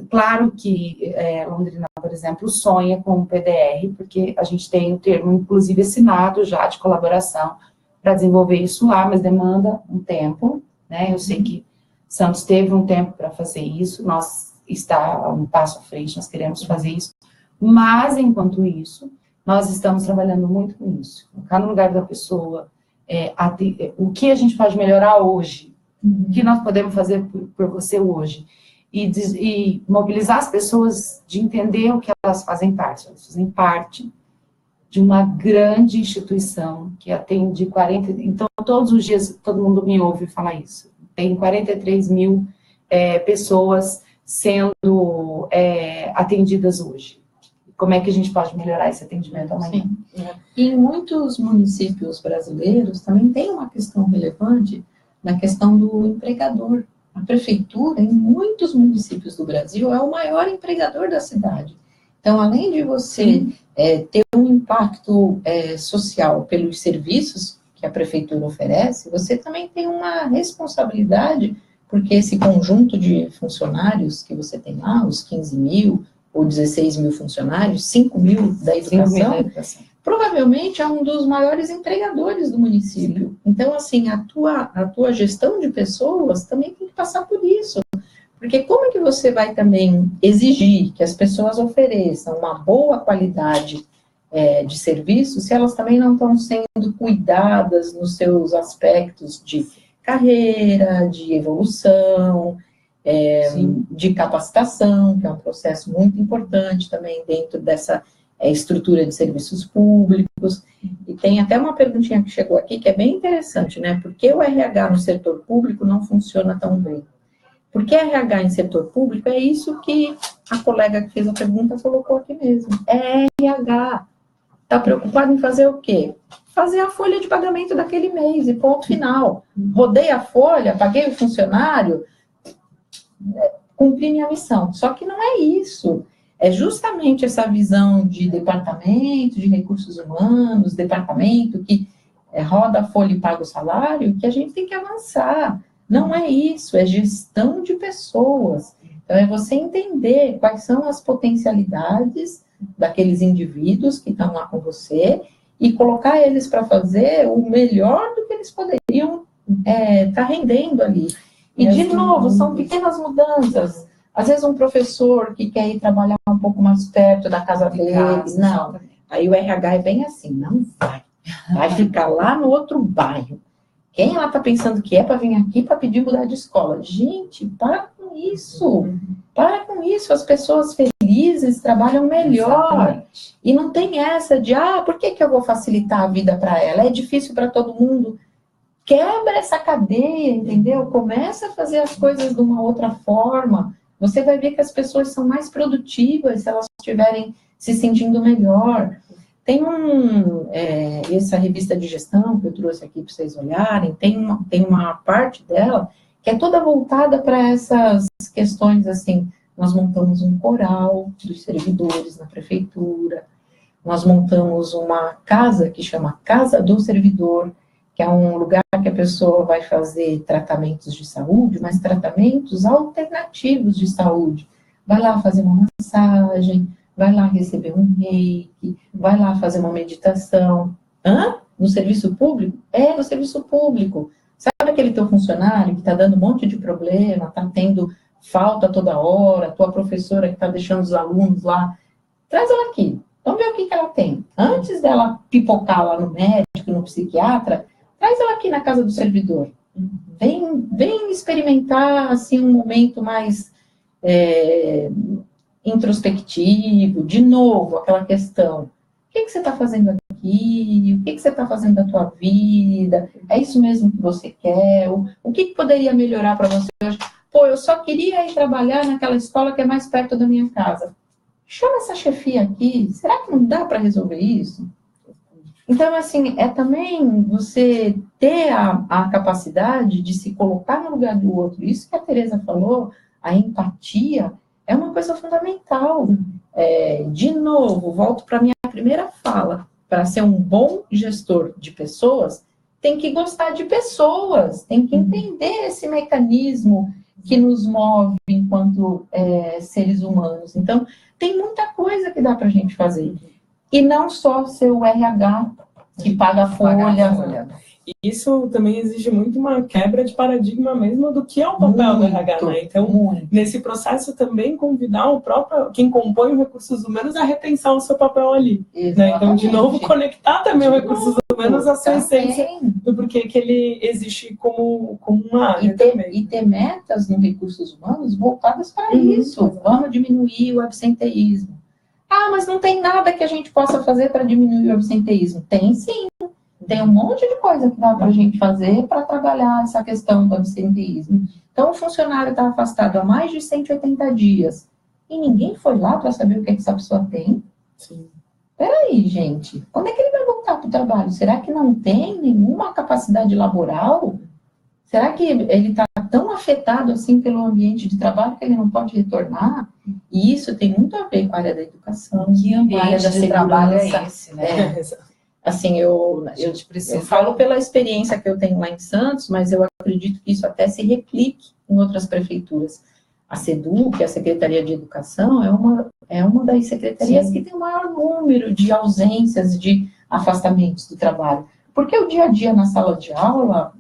Claro que Londrina, por exemplo, sonha com o PDR, porque a gente tem um termo, inclusive, assinado já de colaboração para desenvolver isso lá, mas demanda um tempo, né? Eu sei que Santos teve um tempo para fazer isso, nós está um passo à frente, nós queremos fazer isso, mas, enquanto isso, nós estamos trabalhando muito com isso, colocar no lugar da pessoa, o que a gente pode melhorar hoje, o que nós podemos fazer por você hoje, e mobilizar as pessoas de entender o que elas fazem parte de uma grande instituição que atende 40... Então, todos os dias, todo mundo me ouve falar isso. Tem 43 mil pessoas sendo atendidas hoje. Como é que a gente pode melhorar esse atendimento amanhã? Sim. E em muitos municípios brasileiros também tem uma questão relevante na questão do empregador. A prefeitura, em muitos municípios do Brasil, é o maior empregador da cidade. Então, além de você ter um impacto social pelos serviços que a prefeitura oferece, você também tem uma responsabilidade, porque esse conjunto de funcionários que você tem lá, os 15 mil ou 16 mil funcionários, 5 mil da educação, provavelmente é um dos maiores empregadores do município. Então, assim, a tua gestão de pessoas também tem que passar por isso. Porque como é que você vai também exigir que as pessoas ofereçam uma boa qualidade de serviço se elas também não estão sendo cuidadas nos seus aspectos de carreira, de evolução, de capacitação, que é um processo muito importante também dentro dessa estrutura de serviços públicos. E tem até uma perguntinha que chegou aqui que é bem interessante, né? Por que o RH no setor público não funciona tão bem? Porque RH em setor público é isso que a colega que fez a pergunta colocou aqui mesmo. É RH. Está preocupado em fazer o quê? Fazer a folha de pagamento daquele mês e ponto final. Rodei a folha, paguei o funcionário, cumpri minha missão. Só que não é isso. É justamente essa visão de departamento, de recursos humanos, departamento que roda a folha e paga o salário, que a gente tem que avançar. Não é isso, é gestão de pessoas. Então, é você entender quais são as potencialidades daqueles indivíduos que estão lá com você e colocar eles para fazer o melhor do que eles poderiam estar rendendo ali. E, de novo, são pequenas mudanças. Às vezes, um professor que quer ir trabalhar um pouco mais perto da casa dele, não. Aí o RH é bem assim, não vai. Vai ficar lá no outro bairro. Quem ela está pensando que é para vir aqui para pedir mudar de escola? Gente, para com isso. Para com isso. As pessoas felizes trabalham melhor. Exatamente. E não tem essa de, por que eu vou facilitar a vida para ela? É difícil para todo mundo. Quebra essa cadeia, entendeu? Começa a fazer as coisas de uma outra forma. Você vai ver que as pessoas são mais produtivas se elas estiverem se sentindo melhor. Tem essa revista de gestão que eu trouxe aqui para vocês olharem, tem uma parte dela que é toda voltada para essas questões, assim, nós montamos um coral dos servidores na prefeitura, nós montamos uma casa que chama Casa do Servidor, que é um lugar que a pessoa vai fazer tratamentos de saúde, mas tratamentos alternativos de saúde. Vai lá fazer uma massagem, vai lá receber um reiki, vai lá fazer uma meditação. No serviço público? No serviço público. Sabe aquele teu funcionário que está dando um monte de problema, está tendo falta toda hora, tua professora que está deixando os alunos lá? Traz ela aqui. Vamos ver o que ela tem. Antes dela pipocar lá no médico, no psiquiatra, traz ela aqui na casa do servidor. Vem experimentar assim, um momento mais introspectivo, de novo, aquela questão, o que você está fazendo aqui, o que você está fazendo da tua vida, é isso mesmo que você quer, o que poderia melhorar para você hoje? Eu só queria ir trabalhar naquela escola que é mais perto da minha casa. Chama essa chefia aqui, será que não dá para resolver isso? Então, assim, é também você ter a capacidade de se colocar no lugar do outro, isso que a Tereza falou, a empatia, é uma coisa fundamental. De novo, volto para a minha primeira fala. Para ser um bom gestor de pessoas, tem que gostar de pessoas, tem que entender esse mecanismo que nos move enquanto seres humanos. Então, tem muita coisa que dá para a gente fazer. E não só ser o RH que paga a folha. Isso também exige muito uma quebra de paradigma mesmo do que é o papel do RH, né? Então, nesse processo também convidar quem compõe os recursos humanos a repensar o seu papel ali. Né? Então, de novo, conectar também os recursos humanos à sua essência do porquê que ele existe como uma área também. E ter metas nos recursos humanos voltadas para isso. Vamos diminuir o absenteísmo. Ah, mas não tem nada que a gente possa fazer para diminuir o absenteísmo. Tem sim. Tem um monte de coisa que dá para a gente fazer para trabalhar essa questão do absenteísmo. Então, o funcionário está afastado há mais de 180 dias e ninguém foi lá para saber o que essa pessoa tem. Sim. Peraí, gente, quando é que ele vai voltar para o trabalho? Será que não tem nenhuma capacidade laboral? Será que ele está tão afetado assim pelo ambiente de trabalho que ele não pode retornar? E isso tem muito a ver com a área da educação. Que ambiente de trabalho é esse, né? Assim, eu falo pela experiência que eu tenho lá em Santos, mas eu acredito que isso até se replique em outras prefeituras. A SEDUC, a Secretaria de Educação, é uma das secretarias que tem o maior número de ausências, de afastamentos do trabalho. Porque o dia a dia na sala de aula,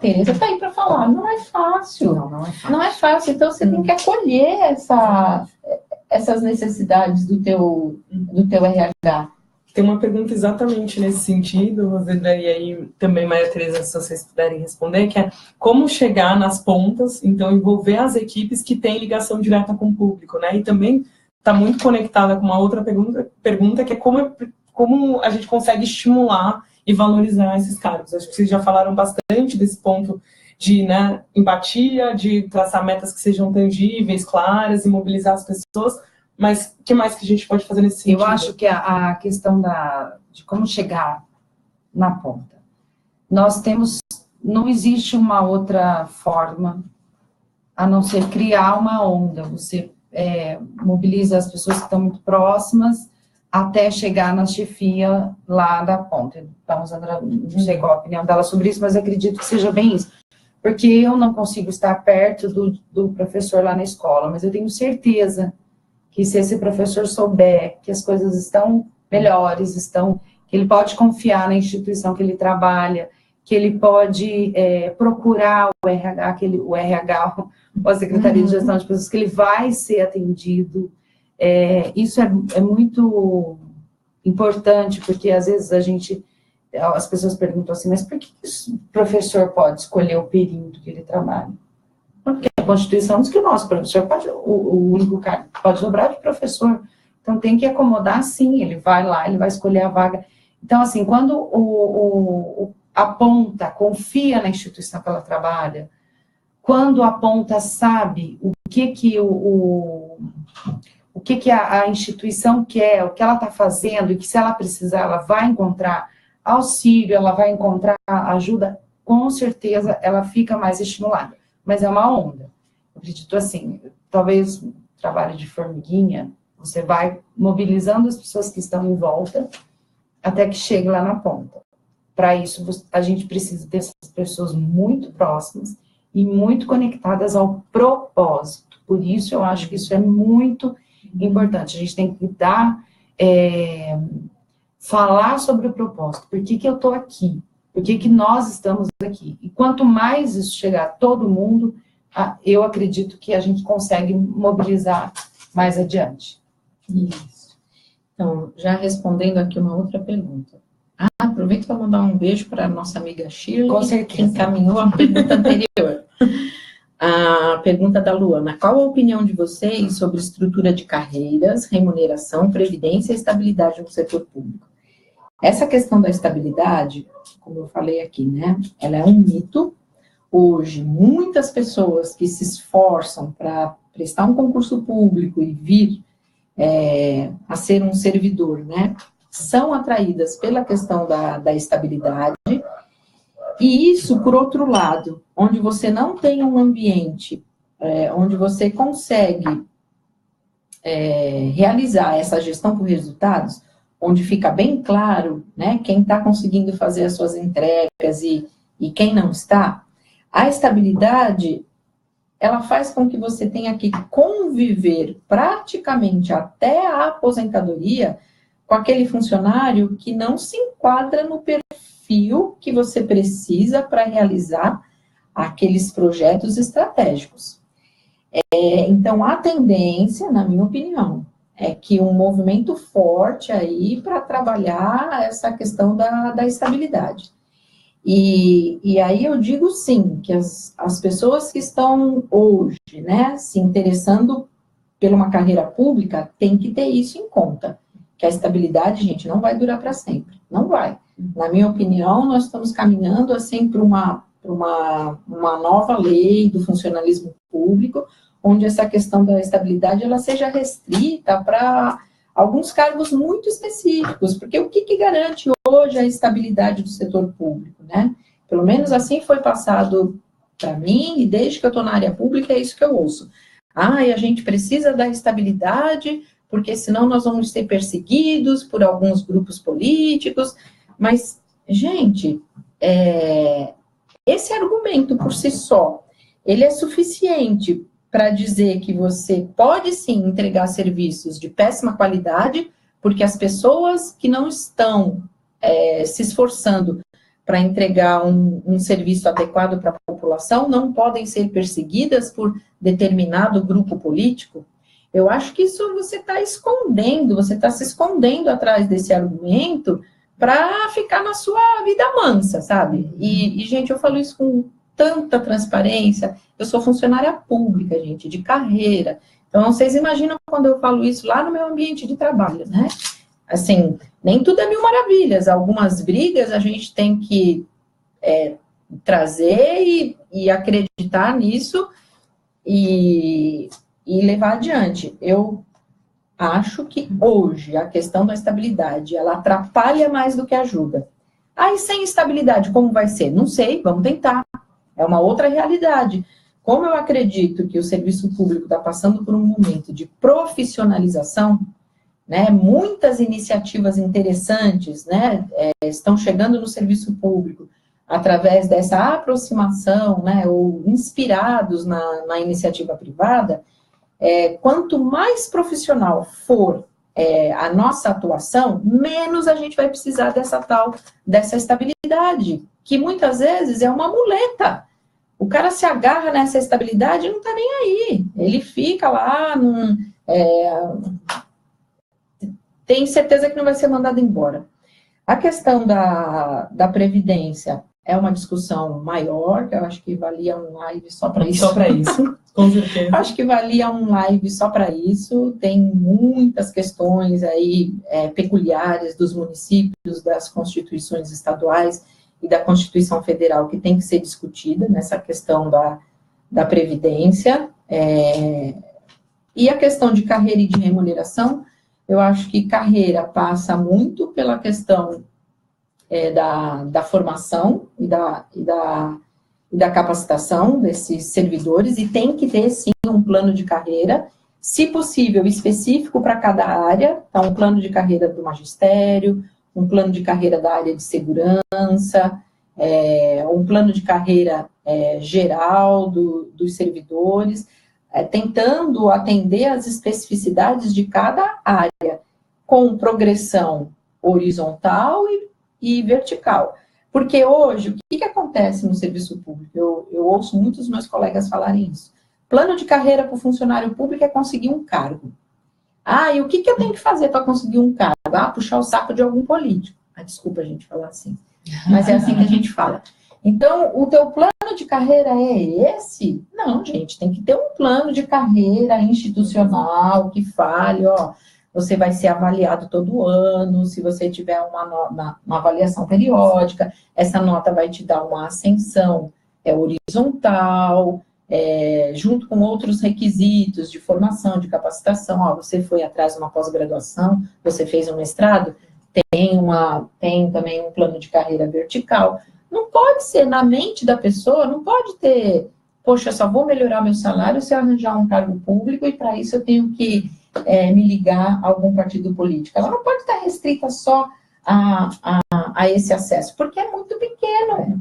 Tereza está aí para falar, não é fácil. Não é fácil. Então, você tem que acolher essas necessidades do teu RH. Tem uma pergunta exatamente nesse sentido, Rosenda, e aí também, Maria Tereza, se vocês puderem responder, que é como chegar nas pontas, então envolver as equipes que têm ligação direta com o público, né? E também está muito conectada com uma outra pergunta que é como a gente consegue estimular e valorizar esses cargos. Acho que vocês já falaram bastante desse ponto de, né, empatia, de traçar metas que sejam tangíveis, claras e mobilizar as pessoas. Mas o que mais que a gente pode fazer nesse sentido? Eu acho que a questão de como chegar na ponta. Não existe uma outra forma a não ser criar uma onda. Você mobiliza as pessoas que estão muito próximas até chegar na chefia lá da ponta. Então, Sandra, não sei qual a opinião dela sobre isso, mas acredito que seja bem isso. Porque eu não consigo estar perto do professor lá na escola, mas eu tenho certeza que se esse professor souber que as coisas estão melhores, que ele pode confiar na instituição que ele trabalha, que ele pode procurar o RH, ou a Secretaria de Gestão de Pessoas, que ele vai ser atendido. Isso é muito importante, porque às vezes as pessoas perguntam assim, mas por que o professor pode escolher o período que ele trabalha? Porque a Constituição diz que o nosso professor o único cargo pode dobrar de professor. Então, tem que acomodar, sim, ele vai lá, ele vai escolher a vaga. Então, assim, quando a ponta confia na instituição que ela trabalha, quando a ponta sabe o que a instituição quer, o que ela está fazendo, e que se ela precisar, ela vai encontrar auxílio, ela vai encontrar ajuda, com certeza ela fica mais estimulada. Mas é uma onda. Eu acredito assim, talvez trabalho de formiguinha, você vai mobilizando as pessoas que estão em volta até que chegue lá na ponta. Para isso, a gente precisa dessas pessoas muito próximas e muito conectadas ao propósito. Por isso, eu acho que isso é muito importante. A gente tem que falar sobre o propósito. Por que eu estou aqui? Por que nós estamos aqui? E quanto mais isso chegar a todo mundo, eu acredito que a gente consegue mobilizar mais adiante. Isso. Então, já respondendo aqui uma outra pergunta. Aproveito para mandar um beijo para a nossa amiga Shirley, Com certeza, que encaminhou a pergunta anterior. A pergunta da Luana. Qual a opinião de vocês sobre estrutura de carreiras, remuneração, previdência e estabilidade no setor público? Essa questão da estabilidade, como eu falei aqui, né, ela é um mito. Hoje, muitas pessoas que se esforçam para prestar um concurso público e vir a ser um servidor, né, são atraídas pela questão da estabilidade. E isso, por outro lado, onde você não tem um ambiente onde você consegue realizar essa gestão por resultados, onde fica bem claro, né, quem está conseguindo fazer as suas entregas e quem não está, a estabilidade, ela faz com que você tenha que conviver praticamente até a aposentadoria com aquele funcionário que não se enquadra no perfil que você precisa para realizar aqueles projetos estratégicos. Então, a tendência, na minha opinião, é que um movimento forte aí para trabalhar essa questão da estabilidade. E aí eu digo sim, que as pessoas que estão hoje, né, se interessando por uma carreira pública, tem que ter isso em conta. Que a estabilidade, gente, não vai durar para sempre. Não vai. Na minha opinião, nós estamos caminhando, assim, para uma nova lei do funcionalismo público, onde essa questão da estabilidade, ela seja restrita para alguns cargos muito específicos, porque o que garante hoje a estabilidade do setor público, né? Pelo menos assim foi passado para mim, e desde que eu estou na área pública, é isso que eu ouço. E a gente precisa da estabilidade, porque senão nós vamos ser perseguidos por alguns grupos políticos, mas, gente, esse argumento por si só, ele é suficiente para dizer que você pode sim entregar serviços de péssima qualidade, porque as pessoas que não estão se esforçando para entregar um serviço adequado para a população não podem ser perseguidas por determinado grupo político. Eu acho que isso você está escondendo, você está se escondendo atrás desse argumento para ficar na sua vida mansa, sabe? E, gente, eu falo isso com tanta transparência. Eu sou funcionária pública, gente, de carreira. Então, vocês imaginam quando eu falo isso lá no meu ambiente de trabalho, né? Assim, nem tudo é mil maravilhas. Algumas brigas a gente tem que trazer e acreditar nisso e levar adiante. Eu acho que hoje a questão da estabilidade, ela atrapalha mais do que ajuda. E sem estabilidade, como vai ser? Não sei, vamos tentar. É uma outra realidade. Como eu acredito que o serviço público está passando por um momento de profissionalização, né, muitas iniciativas interessantes, né, estão chegando no serviço público através dessa aproximação, né, ou inspirados na iniciativa privada. Quanto mais profissional for a nossa atuação, menos a gente vai precisar dessa estabilidade, que muitas vezes é uma muleta. O cara se agarra nessa estabilidade e não está nem aí. Ele fica lá, tem certeza que não vai ser mandado embora. A questão da Previdência é uma discussão maior, que eu acho que valia um live só para isso. Só para isso, com certeza. Acho que valia um live só para isso. Tem muitas questões aí peculiares dos municípios, das constituições estaduais e da Constituição Federal que tem que ser discutida nessa questão da Previdência. E a questão de carreira e de remuneração, eu acho que carreira passa muito pela questão da formação e da capacitação desses servidores, e tem que ter, sim, um plano de carreira, se possível, específico para cada área. Então, um plano de carreira do magistério, um plano de carreira da área de segurança, um plano de carreira geral dos servidores, tentando atender às especificidades de cada área, com progressão horizontal e vertical. Porque hoje, o que acontece no serviço público? Eu ouço muitos meus colegas falarem isso. Plano de carreira para o funcionário público é conseguir um cargo. E o que eu tenho que fazer para conseguir um cargo? Puxar o saco de algum político. Desculpa a gente falar assim. Mas é assim que a gente fala. Então, o teu plano de carreira é esse? Não, gente, tem que ter um plano de carreira institucional que fale, você vai ser avaliado todo ano, se você tiver uma avaliação periódica, essa nota vai te dar uma ascensão horizontal, junto com outros requisitos de formação, de capacitação. Você foi atrás de uma pós-graduação, você fez um mestrado, tem também um plano de carreira vertical. Não pode ser, na mente da pessoa, não pode ter, poxa, só vou melhorar meu salário se eu arranjar um cargo público e para isso eu tenho que me ligar a algum partido político. Ela não pode estar restrita só a esse acesso, porque é muito pequeno.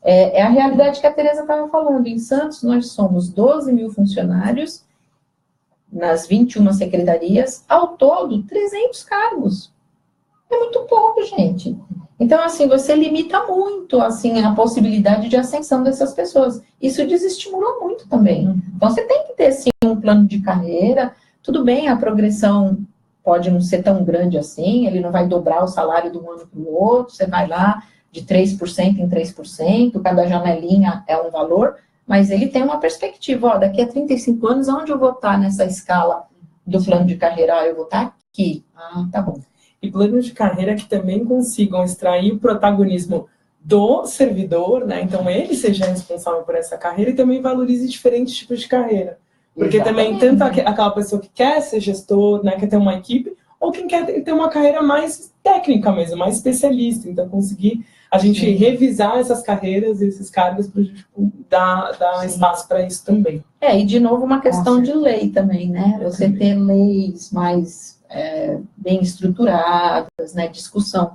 É a realidade que a Tereza estava falando. Em Santos, nós somos 12 mil funcionários nas 21 secretarias, ao todo, 300 cargos. É muito pouco, gente. Então, assim, você limita muito, assim, a possibilidade de ascensão dessas pessoas. Isso desestimula muito também. Então, você tem que ter, sim, um plano de carreira. Tudo bem, a progressão pode não ser tão grande assim, ele não vai dobrar o salário de um ano para o outro, você vai lá de 3% em 3%, cada janelinha é um valor, mas ele tem uma perspectiva, daqui a 35 anos, onde eu vou estar nessa escala do plano de carreira, eu vou estar aqui. Tá bom. E planos de carreira que também consigam extrair o protagonismo do servidor, né? Então ele seja responsável por essa carreira e também valorize diferentes tipos de carreira. Porque também tanto aquela pessoa que quer ser gestor, né, quer ter uma equipe, ou quem quer ter uma carreira mais técnica mesmo, mais especialista. Então conseguir a gente revisar essas carreiras e esses cargos para dar espaço para isso também. E de novo uma questão de lei também, né? Você ter leis mais bem estruturadas, né? Discussão.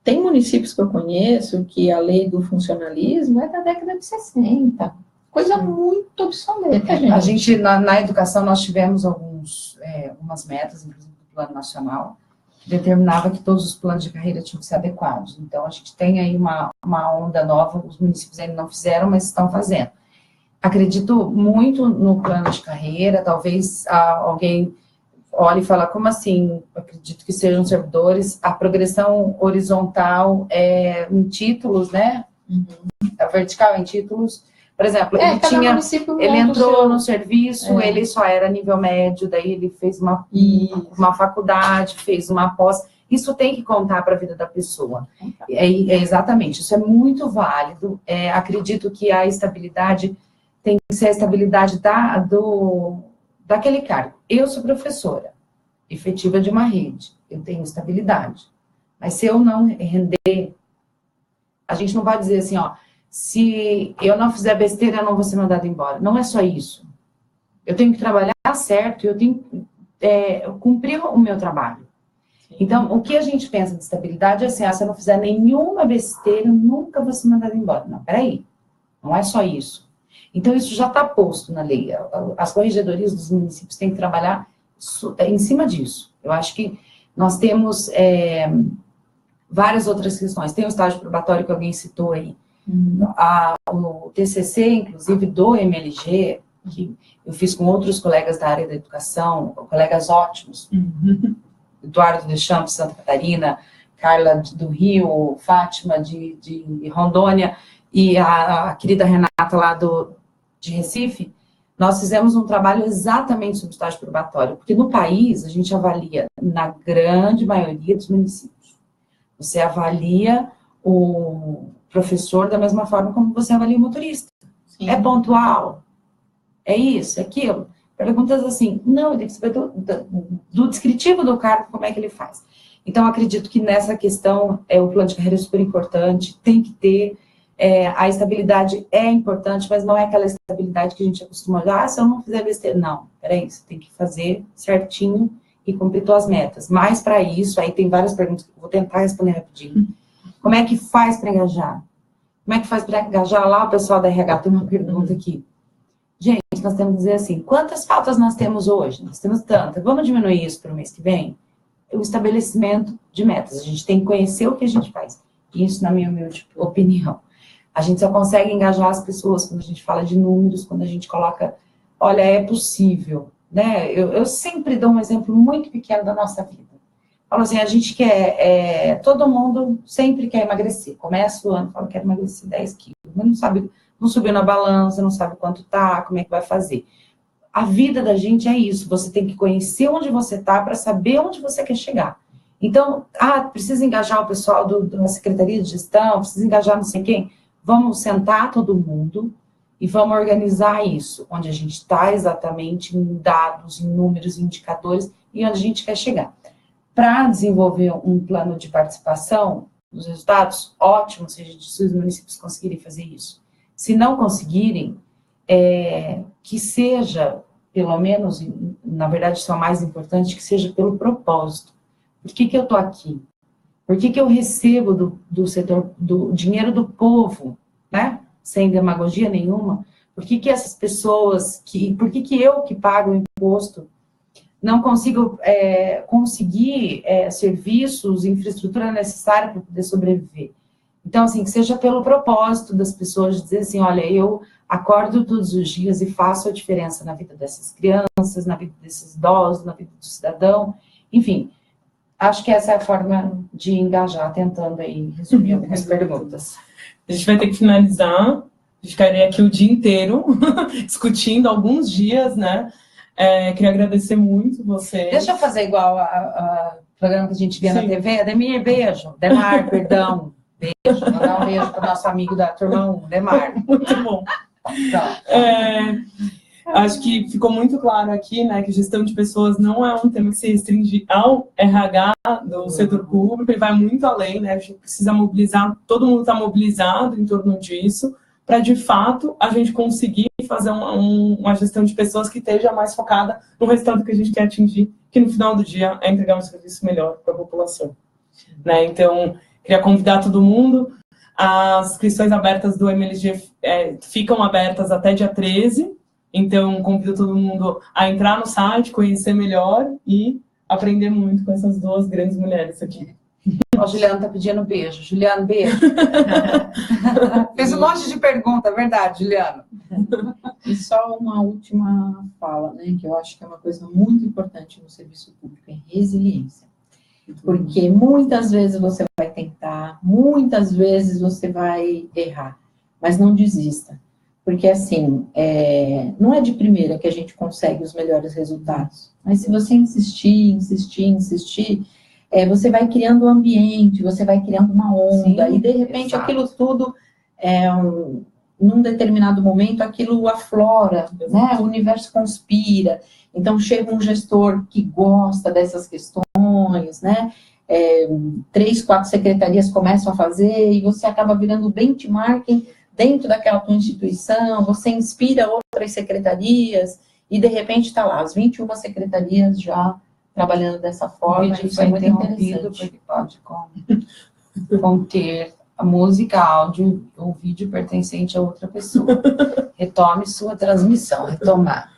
Tem municípios que eu conheço que a lei do funcionalismo é da década de 60. Coisa muito obsoleta, gente. A gente, na educação, nós tivemos algumas metas, inclusive do Plano Nacional, que determinava que todos os planos de carreira tinham que ser adequados. Então, a gente tem aí uma onda nova, os municípios ainda não fizeram, mas estão fazendo. Acredito muito no plano de carreira, talvez alguém olhe e fala, como assim? Acredito que sejam servidores, a progressão horizontal em títulos, né? A vertical em títulos. Por exemplo, ele entrou no serviço, ele só era nível médio, daí ele fez uma faculdade, fez uma pós. Isso tem que contar para a vida da pessoa. Exatamente, isso é muito válido. Acredito que a estabilidade tem que ser a estabilidade daquele cargo. Eu sou professora, efetiva de uma rede, eu tenho estabilidade. Mas se eu não render, a gente não vai dizer assim, ó, se eu não fizer besteira, eu não vou ser mandada embora. Não é só isso. Eu tenho que trabalhar certo, eu tenho que cumprir o meu trabalho. Então, o que a gente pensa de estabilidade é assim, se eu não fizer nenhuma besteira, eu nunca vou ser mandada embora. Não, peraí, não é só isso. Então, isso já está posto na lei. As corregedorias dos municípios têm que trabalhar em cima disso. Eu acho que nós temos várias outras questões. Tem o estágio probatório que alguém citou aí. O TCC, inclusive, do MLG, que eu fiz com outros colegas da área da educação, colegas ótimos, Eduardo Deschamps, Santa Catarina, Carla do Rio, Fátima de Rondônia e a querida Renata lá de Recife. Nós fizemos um trabalho exatamente sobre o estágio probatório, porque no país a gente avalia, na grande maioria dos municípios, você avalia o professor da mesma forma como você avalia o motorista. Sim. É pontual? É isso? É aquilo? Perguntas assim, não, tem que saber do descritivo do cargo, como é que ele faz. Então, acredito que nessa questão, o plano de carreira é super importante, tem que ter, a estabilidade é importante, mas não é aquela estabilidade que a gente acostuma a se eu não fizer besteira. Não, peraí, você tem que fazer certinho e cumprir suas metas. Mas, para isso, aí tem várias perguntas que eu vou tentar responder rapidinho. Como é que faz para engajar? Como é que faz para engajar lá o pessoal da RH? Tem uma pergunta aqui. Gente, nós temos que dizer assim, quantas faltas nós temos hoje? Nós temos tantas. Vamos diminuir isso para o mês que vem? O estabelecimento de metas. A gente tem que conhecer o que a gente faz. Isso, na minha humilde opinião. A gente só consegue engajar as pessoas quando a gente fala de números, quando a gente coloca, olha, é possível. Né? Eu sempre dou um exemplo muito pequeno da nossa vida. Falo assim, a gente quer, todo mundo sempre quer emagrecer. Começa o ano, fala que quer emagrecer 10 quilos. Mas não sabe, não subiu na balança, não sabe quanto tá, como é que vai fazer. A vida da gente é isso, você tem que conhecer onde você tá para saber onde você quer chegar. Então, precisa engajar o pessoal da Secretaria de Gestão, precisa engajar não sei quem. Vamos sentar todo mundo e vamos organizar isso, onde a gente está exatamente em dados, em números, em indicadores e onde a gente quer chegar. Para desenvolver um plano de participação dos resultados, ótimo se os municípios conseguirem fazer isso. Se não conseguirem, que seja, pelo menos, na verdade isso é o mais importante, que seja pelo propósito. Por que eu estou aqui? Por que eu recebo do setor, do dinheiro do povo, né? Sem demagogia nenhuma? Por que essas pessoas, por que eu que pago o imposto, não consigo conseguir serviços, infraestrutura necessária para poder sobreviver? Então, assim, que seja pelo propósito das pessoas dizer assim, olha, eu acordo todos os dias e faço a diferença na vida dessas crianças, na vida desses idosos, na vida do cidadão, enfim. Acho que essa é a forma de engajar, tentando aí resumir algumas perguntas. A gente vai ter que finalizar, ficaria aqui o dia inteiro discutindo alguns dias, né? Queria agradecer muito você. Deixa eu fazer igual a programa que a gente vê na TV. Ademir, beijo. Demar, perdão. Beijo. Mandar um beijo para o nosso amigo da turma 1, Demar. Muito bom. Acho que ficou muito claro aqui, né, que gestão de pessoas não é um tema que se restringe ao RH do setor público, ele vai muito além, né, a gente precisa mobilizar, todo mundo está mobilizado em torno disso, para de fato a gente conseguir fazer uma gestão de pessoas que esteja mais focada no resultado que a gente quer atingir, que no final do dia é entregar um serviço melhor para a população. Né? Então, queria convidar todo mundo, as inscrições abertas do MLG ficam abertas até dia 13, então convido todo mundo a entrar no site, conhecer melhor e aprender muito com essas duas grandes mulheres aqui. Ó, Juliano tá pedindo beijo. Juliano, beijo. Fez um monte de pergunta, é verdade, Juliano. E só uma última fala, né, que eu acho que é uma coisa muito importante no serviço público, é resiliência. Porque muitas vezes você vai tentar, muitas vezes você vai errar, mas não desista. Porque, assim, não é de primeira que a gente consegue os melhores resultados. Mas se você insistir, você vai criando um ambiente, você vai criando uma onda, e de repente aquilo tudo, num determinado momento, aquilo aflora, né? O universo conspira. Então, chega um gestor que gosta dessas questões, né? 3, 4 secretarias começam a fazer, e você acaba virando benchmarking dentro daquela tua instituição, você inspira outras secretarias, e de repente está lá, as 21 secretarias já trabalhando dessa forma. O vídeo foi muito interrompido, porque pode conter a música, áudio ou vídeo pertencente a outra pessoa. Retome sua transmissão, retomar.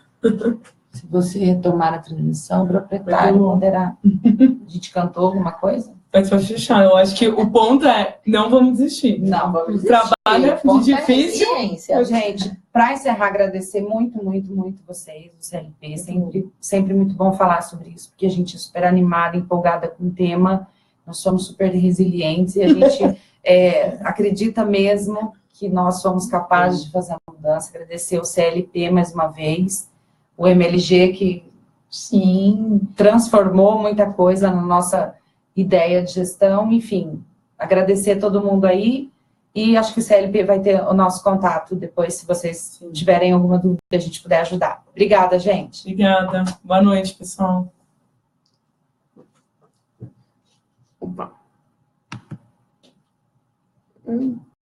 Se você retomar a transmissão, o proprietário poderá... A gente cantou alguma coisa? Mas para fechar, eu acho que o ponto é, não vamos desistir. Não vamos desistir. O trabalho é difícil. Gente, para encerrar, agradecer muito, muito, muito vocês, o CLP, sempre muito bom falar sobre isso, porque a gente é super animada, empolgada com o tema, nós somos super resilientes, e a gente acredita mesmo que nós somos capazes de fazer a mudança. Agradecer o CLP mais uma vez, o MLG, que transformou muita coisa na nossa ideia de gestão, enfim, agradecer a todo mundo aí, e acho que o CLP vai ter o nosso contato depois, se vocês tiverem alguma dúvida, a gente puder ajudar. Obrigada, gente. Obrigada. Boa noite, pessoal. Opa.